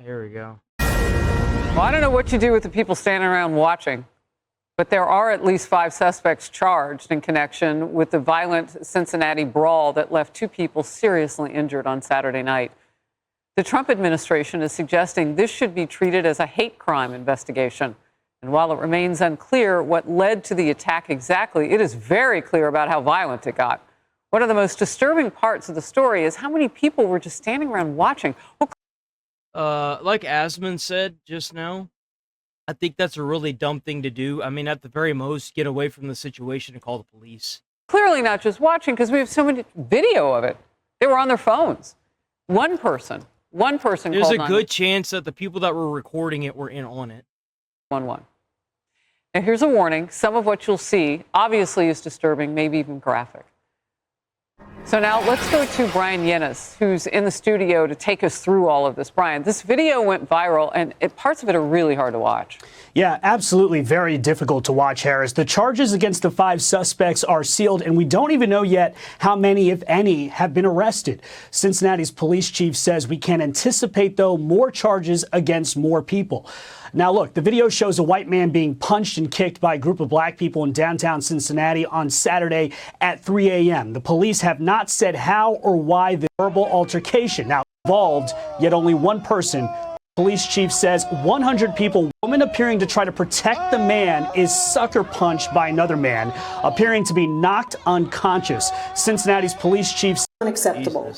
Here we go. Well, I don't know what you do with the people standing around watching, but there are at least 5 suspects charged in connection with the violent Cincinnati brawl that left 2 people seriously injured on Saturday night. The Trump administration is suggesting this should be treated as a hate crime investigation. And while it remains unclear what led to the attack exactly, it is very clear about how violent it got. One of the most disturbing parts of the story is how many people were just standing around watching. Like Asman said just now, I think that's a really dumb thing to do. I mean, at the very most, get away from the situation and call the police. Clearly not just watching, because we have so many video of it. They were on their phones. One person There's called a good chance that the people that were recording it were in on it. 911. Now, here's a warning. Some of what you'll see obviously is disturbing, maybe even graphic. So now let's go to Brian Yennis, who's in the studio to take us through all of this. Brian, this video went viral, and parts of it are really hard to watch. Yeah, absolutely. Very difficult to watch, Harris. The charges against the 5 suspects are sealed, and we don't even know yet how many, if any, have been arrested. Cincinnati's police chief says we can anticipate, though, more charges against more people. Now, look, the video shows a white man being punched and kicked by a group of black people in downtown Cincinnati on Saturday at 3 a.m. The police have not said how or why the verbal altercation now involved, yet only one person. Police chief says 100 people, woman appearing to try to protect the man, is sucker punched by another man, appearing to be knocked unconscious. Cincinnati's police chief said unacceptable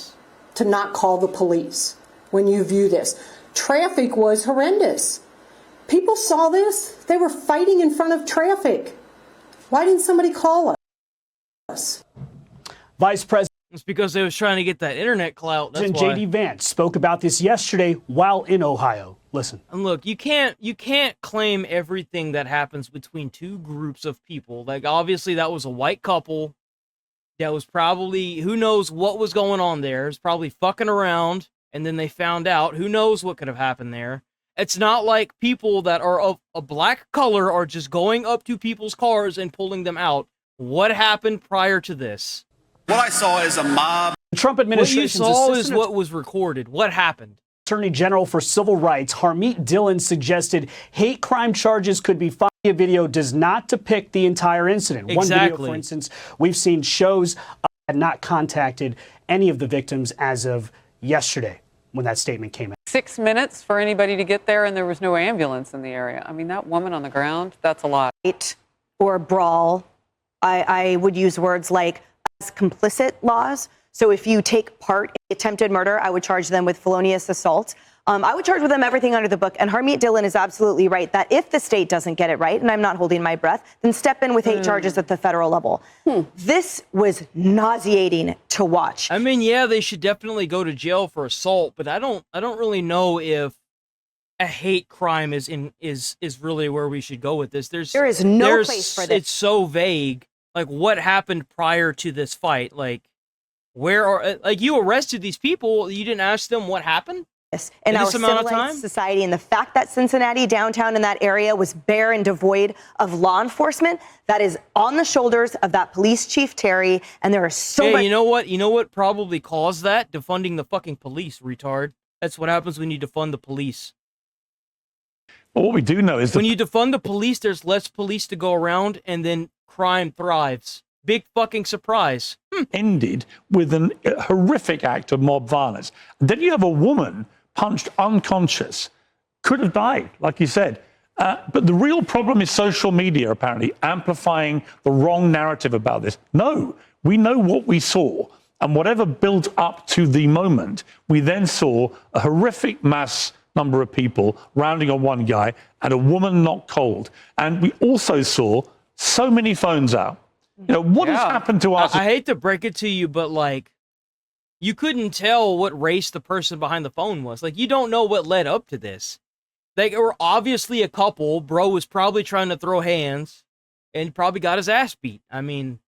to not call the police when you view this. Traffic was horrendous. People saw this. They were fighting in front of traffic. Why didn't somebody call us? Vice President It's because they was trying to get that internet clout. That's why. J.D. Vance spoke about this yesterday while in Ohio. Listen. And look, you can't claim everything that happens between 2 groups of people. Like, obviously that was a white couple that was probably, who knows what was going on there. It's probably fucking around, and then they found out. Who knows what could have happened there. It's not like people that are of a black color are just going up to people's cars and pulling them out. What happened prior to this? What I saw is a mob. The Trump administration's What you saw is assistant what was recorded. What happened? Attorney General for Civil Rights, Harmeet Dillon, suggested hate crime charges could be filed. A video does not depict the entire incident. Exactly. One video, for instance, we've seen shows had not contacted any of the victims as of yesterday when that statement came out. 6 minutes for anybody to get there, and there was no ambulance in the area. I mean, that woman on the ground, that's a lot. Or brawl, I would use words like complicit laws. So if you take part in attempted murder, I would charge them with felonious assault. I would charge with them everything under the book. And Harmeet Dillon is absolutely right that if the state doesn't get it right, and I'm not holding my breath, then step in with 8 charges at the federal level. This was nauseating to watch. I mean, yeah, they should definitely go to jail for assault, but I don't really know if a hate crime is really where we should go with this. There is no place for this. It's so vague. Like, what happened prior to this fight? Like, you arrested these people, you didn't ask them what happened? In our civilized society, and the fact that Cincinnati downtown in that area was bare and devoid of law enforcement, that is on the shoulders of that police chief Terry. And there are so many. You know what probably caused that? Defunding the fucking police, retard. That's what happens when you defund the police. Well, what we do know is when you defund the police, there's less police to go around, and then crime thrives. Big fucking surprise. Ended with a horrific act of mob violence. And then you have a woman punched unconscious, could have died, like you said. But the real problem is social media, apparently, amplifying the wrong narrative about this. No, we know what we saw. And whatever built up to the moment, we then saw a horrific mass number of people rounding on one guy and a woman knocked cold. And we also saw so many phones out. You know, what has happened to us? I hate to break it to you, but like, you couldn't tell what race the person behind the phone was. Like, you don't know what led up to this. They were obviously a couple. Bro was probably trying to throw hands and probably got his ass beat. I mean,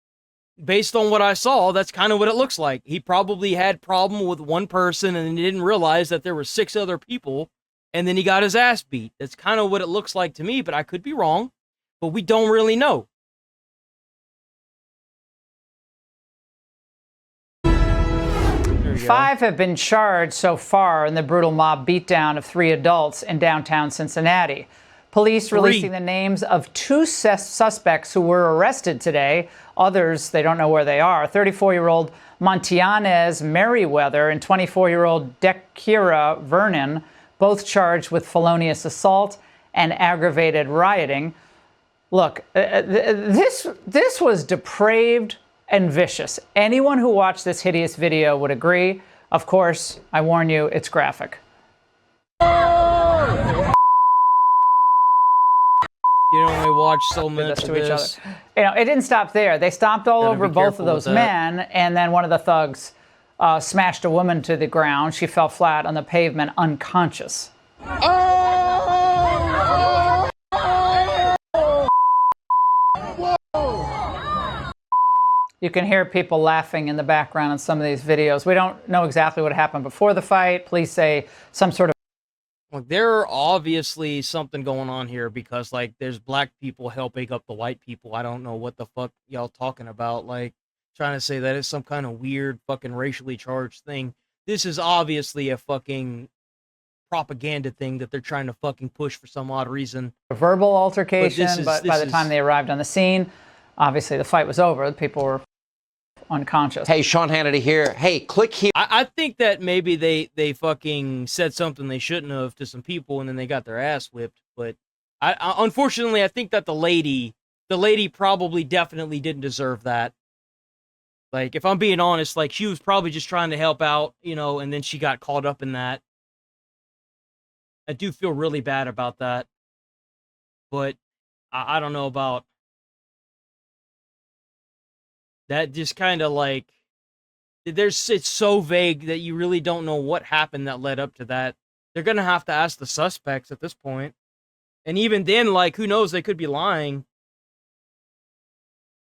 based on what I saw, that's kind of what it looks like. He probably had problem with one person and he didn't realize that there were 6 other people, and then he got his ass beat. That's kind of what it looks like to me, but I could be wrong. But we don't really know. go. 5 have been charged so far in the brutal mob beatdown of 3 adults in downtown Cincinnati. Police releasing the names of 2 suspects who were arrested today. Others, they don't know where they are. 34-year-old Montianez Merriweather and 24-year-old Dekira Vernon, both charged with felonious assault and aggravated rioting. Look, this was depraved and vicious. Anyone who watched this hideous video would agree. Of course, I warn you, it's graphic. You can only watch so much of this. You know, it didn't stop there. They stomped all over both of those men, and then one of the thugs smashed a woman to the ground. She fell flat on the pavement, unconscious. You can hear people laughing in the background in some of these videos. We don't know exactly what happened before the fight. Police say some sort of... Like, there obviously something going on here because, like, there's black people helping up the white people. I don't know what the fuck y'all talking about. Like, trying to say that it's some kind of weird fucking racially charged thing. This is obviously a fucking propaganda thing that they're trying to fucking push for some odd reason. A verbal altercation, but by the time they arrived on the scene, obviously the fight was over. The people were unconscious. Hey, Sean Hannity here. Hey, click here. I think that maybe they fucking said something they shouldn't have to some people and then they got their ass whipped. But I unfortunately, I think that the lady probably definitely didn't deserve that. Like, if I'm being honest, like, she was probably just trying to help out, you know, and then she got caught up in that. I do feel really bad about that. But I don't know about that. Just kind of like, it's so vague that you really don't know what happened that led up to that. They're going to have to ask the suspects at this point. And even then, like, who knows, they could be lying.